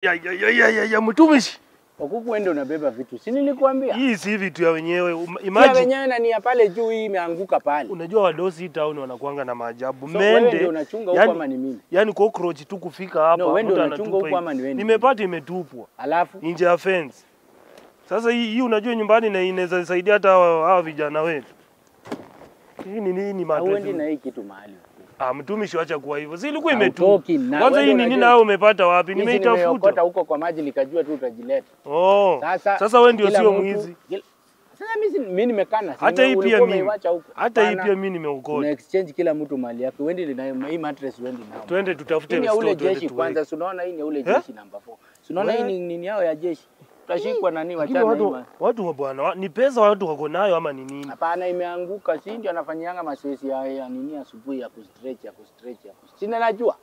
Ya mtumishi. Okuku wewe ndio unabeba vitu. Si nilikwambia? Hii si vitu ya wenyewe. Imagine wenyewe na ni ya pale juu hii imeanguka pale. Unajua wadosi town wanakuanga na maajabu. So, wewe ndio unachunga huko ama ni mimi? Yaani cockroach tu kufika hapa. No, wewe ndio unachunga huko ama ni wewe? Nimepata imetupwa. Alafu nje ya fence. Sasa hii unajua nyumbani na inaweza saidia hata hawa vijana wetu. Hii ni nini matatizo? Hauendi na hii kitu mahali. Mtumishi acha kuwa hivyo. Si ilikuwa imetu. Kwanza hii nini nao umepata wapi? Nimeitafuta. Nimeokota huko kwa maji nikajua tu utajileta. Sasa wewe ndio sio mwizi. Sasa mimi nimekana. Hata hii pia mimi. Hata hii pia mimi nimeokota. Na exchange kila mtu mali yake. Wewe na hii mattress wewe nao. Twende tutafute store. Ni ule jeshi kwanza, unaona hii ni ule jeshi number 4. Unaona hii ni nini yao ya jeshi? Tutashikwa nani wachana watu bwana, ni pesa watu wako nayo ama ni nini? Hapana, imeanguka. Si ndio anafanyanga mazoezi ya nini asubuhi ya kustretch. Sina najua.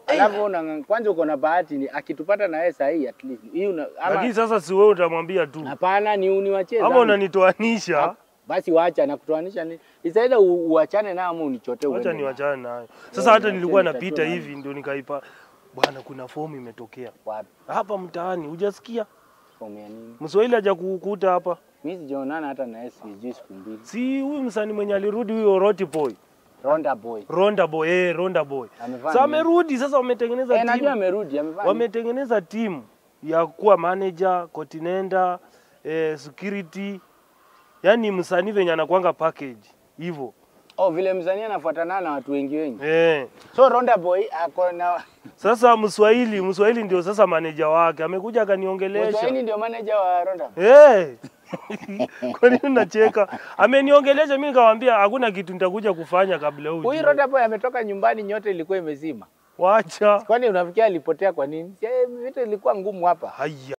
Alafu kwanza uko na bahati akitupata na yeye sahihi at least. Hii lakini sasa si wewe utamwambia tu. Hapana, ni uniwacheze. Ama unanitoanisha? Basi waacha na kutoanisha ni. Isaida uachane nao ama unichotee wewe. Acha niwachane nayo. Sasa hata nilikuwa napita hivi ndio nikaipa. Bwana kuna fomu imetokea. Wapi? Hapa mtaani, hujasikia? Fomu ya nini? Mswahili haja kukuta hapa. Mimi sijaonana hata na SG siku mbili. Si huyu msanii mwenye alirudi huyo Roti Boy. Ronda Boy. Sasa amerudi, sasa wametengeneza timu. Najua amerudi, amefanya. Wametengeneza timu ya kuwa manager, continental, security. Yaani msanii venye anakuanga package hivyo. Vile msanii anafuatana na watu wengi. So Ronda Boy ako na sasa Mswahili ndio sasa manager wake. Amekuja akaniongelesha. Mswahili ndio manager wa Ronda. Kwa nini unacheka? Ameniongelesha mimi nikamwambia hakuna kitu nitakuja kufanya kabla huyu. Huyu Ronda Boy ametoka nyumbani nyote ilikuwa imezima. Wacha. Kwani unafikia alipotea kwa nini? Vitu ilikuwa ngumu hapa. Haya.